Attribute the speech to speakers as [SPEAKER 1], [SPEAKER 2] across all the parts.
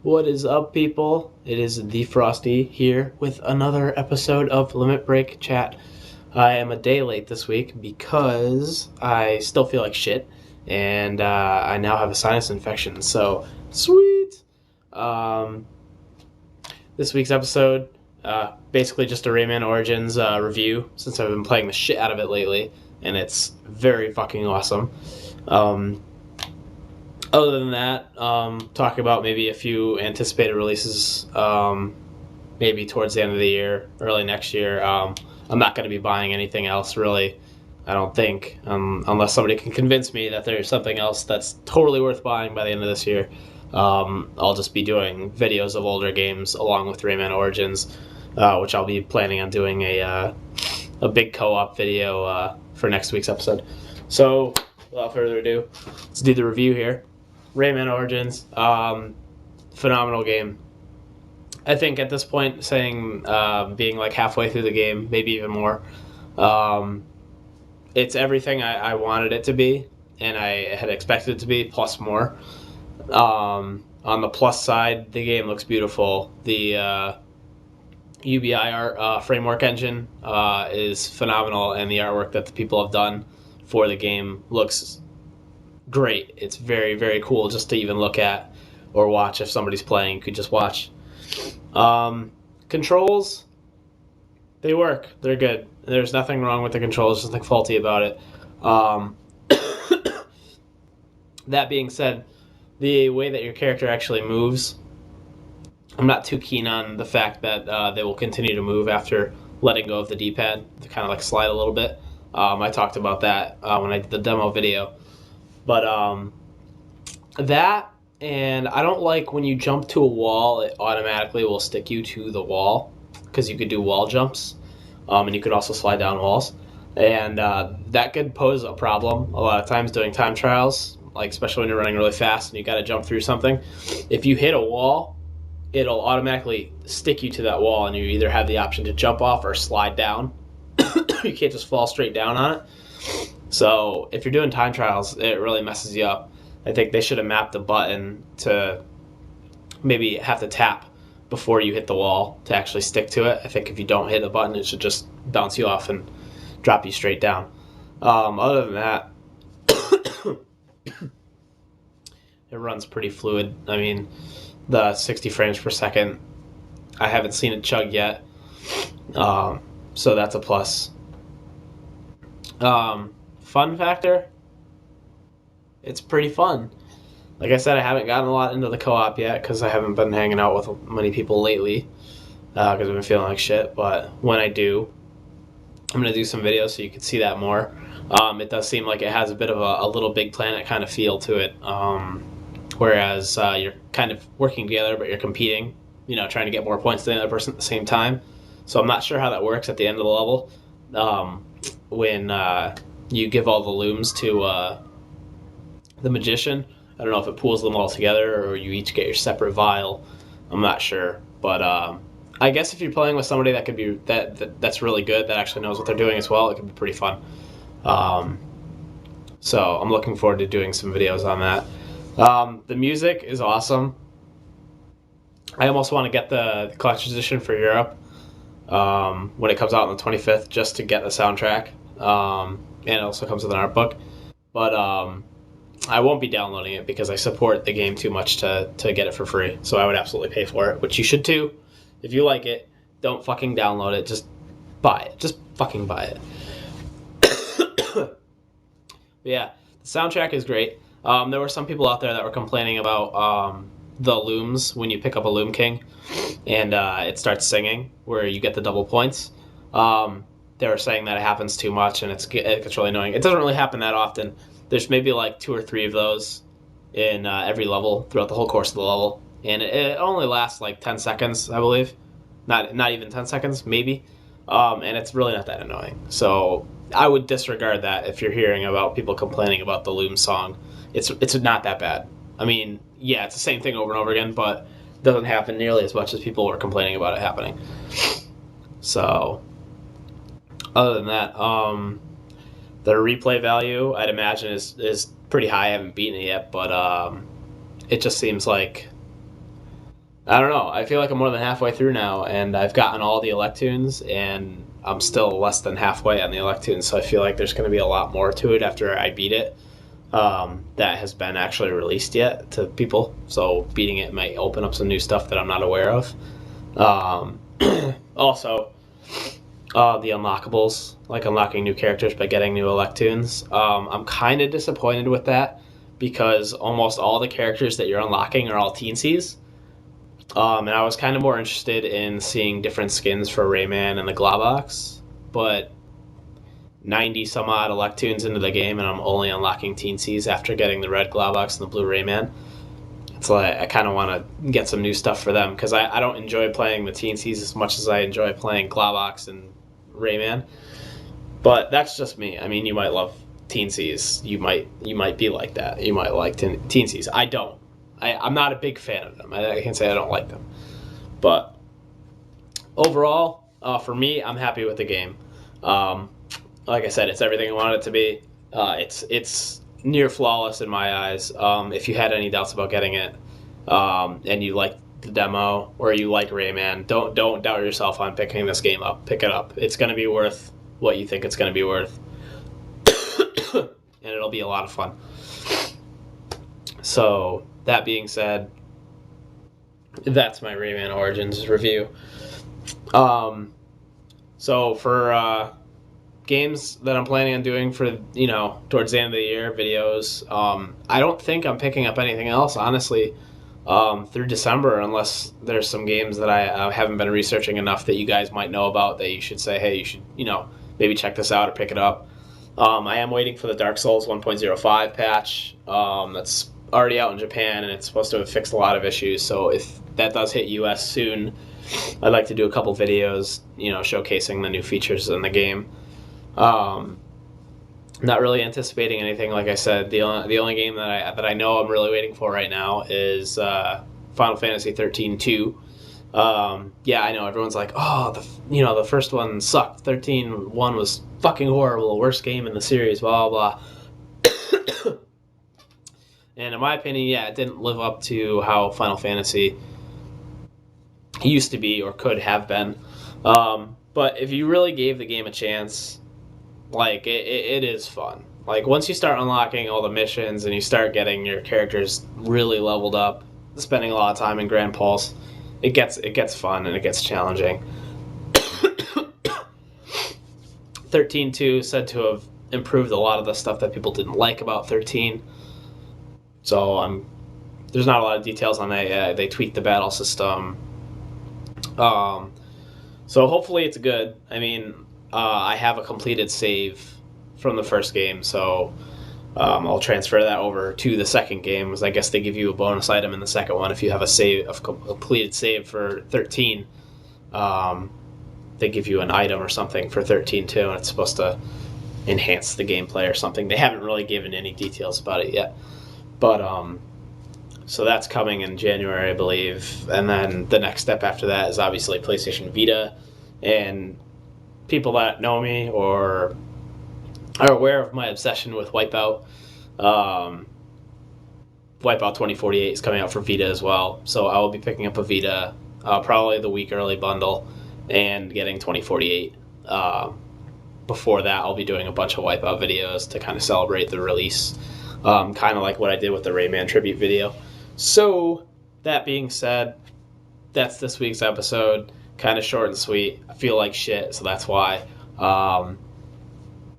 [SPEAKER 1] What is up, people? It is the FrostE here with another episode of Limit Break Chat. I am a day late this week because I still feel like shit, and I now have a sinus infection. So sweet. Um, this week's episode, basically just a Rayman Origins review, since I've been playing the shit out of it lately, and it's very fucking awesome. Um, Other than that, talk about maybe a few anticipated releases, maybe towards the end of the year, early next year. I'm not going to be buying anything else, really. I don't think, unless somebody can convince me that there's something else that's totally worth buying by the end of this year. I'll just be doing videos of older games along with Rayman Origins, which I'll be planning on doing a big co-op video for next week's episode. So, without further ado, let's do the review here. Rayman Origins, phenomenal game. I think at this point, saying being like halfway through the game, maybe even more, it's everything I wanted it to be, and I had expected it to be, plus more. On the plus side, the game looks beautiful. The UBI art framework engine is phenomenal, and the artwork that the people have done for the game looks great. It's very, very cool just to even look at or watch. If somebody's playing, you could just watch. Controls, they work. They're good. There's nothing wrong with the controls. There's nothing faulty about it. That being said, the way that your character actually moves, I'm not too keen on the fact that they will continue to move after letting go of the D-pad to kind of like slide a little bit. I talked about that when I did the demo video. But that, and I don't like when you jump to a wall, it automatically will stick you to the wall, because you could do wall jumps, and you could also slide down walls. And that could pose a problem a lot of times doing time trials, like especially when you're running really fast and you got to jump through something. If you hit a wall, it'll automatically stick you to that wall, and you either have the option to jump off or slide down. You can't just fall straight down on it. So if you're doing time trials, it really messes you up. I think they should have mapped the button to maybe have to tap before you hit the wall to actually stick to it. I think if you don't hit the button, it should just bounce you off and drop you straight down. Other than that, it runs pretty fluid. I mean, the 60 frames per second, I haven't seen it chug yet, so that's a plus. Fun factor, it's pretty fun. Like I said, I haven't gotten a lot into the co-op yet because I haven't been hanging out with many people lately because I've been feeling like shit. But when I do, I'm going to do some videos so you can see that more. It does seem like it has a bit of a Little Big Planet kind of feel to it, whereas you're kind of working together but you're competing, trying to get more points than the other person at the same time. So I'm not sure how that works at the end of the level. When you give all the looms to the magician, I don't know if it pools them all together or you each get your separate vial. I'm not sure, but I guess if you're playing with somebody that could be that's really good, that actually knows what they're doing as well, it could be pretty fun. So I'm looking forward to doing some videos on that. The music is awesome. I almost want to get the collector's edition for Europe when it comes out on the 25th, just to get the soundtrack. And it also comes with an art book. But I won't be downloading it because I support the game too much to get it for free. So I would absolutely pay for it, which you should too. If you like it, don't fucking download it. Just buy it. Just fucking buy it. But yeah, the soundtrack is great. There were some people out there that were complaining about the looms when you pick up a Loom King and it starts singing, where you get the double points. They were saying that it happens too much and it gets really annoying. It doesn't really happen that often. There's maybe like 2 or 3 of those in every level throughout the whole course of the level, and it only lasts like 10 seconds, I believe. Not even 10 seconds, maybe. And it's really not that annoying. So I would disregard that if you're hearing about people complaining about the Loom song. It's not that bad. I mean, yeah, it's the same thing over and over again, but it doesn't happen nearly as much as people were complaining about it happening. So, other than that, the replay value, I'd imagine, is pretty high. I haven't beaten it yet, but it just seems like I don't know. I feel like I'm more than halfway through now, and I've gotten all the Electoons, and I'm still less than halfway on the Electoons, so I feel like there's going to be a lot more to it after I beat it that has been actually released yet to people. So beating it might open up some new stuff that I'm not aware of. Um, Also, the unlockables, like unlocking new characters by getting new Electoons. I'm kind of disappointed with that because almost all the characters that you're unlocking are all teensies. And I was kind of more interested in seeing different skins for Rayman and the Globox, but 90 some odd Electoons into the game, and I'm only unlocking teensies after getting the red Globox and the blue Rayman. It's like I kind of want to get some new stuff for them because I don't enjoy playing the teensies as much as I enjoy playing Globox and Rayman. But that's just me. I mean, you might love teensies. You might be like that. You might like teensies. I don't. I'm not a big fan of them. I can say I don't like them. But overall, for me, I'm happy with the game. Um, like I said, it's everything I wanted it to be. It's near flawless in my eyes. If you had any doubts about getting it, and you like the demo or you like Rayman, don't doubt yourself on picking this game up. Pick it up. It's going to be worth what you think it's going to be worth, and it'll be a lot of fun. So that being said, that's my Rayman Origins review. So for games that I'm planning on doing for towards the end of the year videos, I don't think I'm picking up anything else honestly through December unless there's some games that I haven't been researching enough that you guys might know about that you should say, hey, you should maybe check this out or pick it up. I am waiting for the Dark Souls 1.05 patch that's already out in Japan, and it's supposed to have fixed a lot of issues. So if that does hit US soon, I'd like to do a couple videos, showcasing the new features in the game. Not really anticipating anything. Like I said, the only game that I know I'm really waiting for right now is Final Fantasy 13 2. Yeah, I know everyone's like, oh, the first one sucked. 13 1 was fucking horrible, worst game in the series, blah blah blah. And in my opinion, yeah, it didn't live up to how Final Fantasy used to be or could have been. But if you really gave the game a chance, like it is fun. Like once you start unlocking all the missions and you start getting your characters really leveled up, spending a lot of time in Grand Pulse, it gets fun and it gets challenging. 13.2 said to have improved a lot of the stuff that people didn't like about 13. So there's not a lot of details on that yet. They tweaked the battle system. So hopefully it's good. I mean, I have a completed save from the first game, so I'll transfer that over to the second game, because I guess they give you a bonus item in the second one if you have a completed save for 13. They give you an item or something for 13 too, and it's supposed to enhance the gameplay or something. They haven't really given any details about it yet, but so that's coming in January, I believe. And then the next step after that is obviously PlayStation Vita. And people that know me or are aware of my obsession with Wipeout, Wipeout 2048 is coming out for Vita as well. So I will be picking up a Vita, probably the week early bundle, and getting 2048. Before that, I'll be doing a bunch of Wipeout videos to kind of celebrate the release, kind of like what I did with the Rayman tribute video. So, that being said, that's this week's episode. Kind of short and sweet. I feel like shit, so that's why.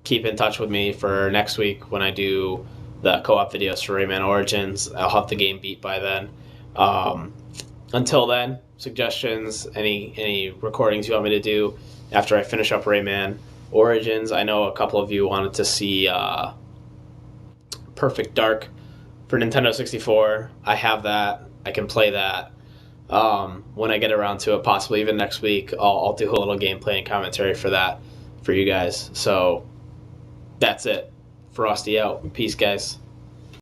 [SPEAKER 1] Keep in touch with me for next week when I do the co-op videos for Rayman Origins. I'll have the game beat by then. Until then, suggestions, any recordings you want me to do after I finish up Rayman Origins. I know a couple of you wanted to see Perfect Dark for Nintendo 64. I have that. I can play that. When I get around to it, possibly even next week, I'll do a little gameplay and commentary for that for you guys. So that's it. FrostE out. Peace, guys.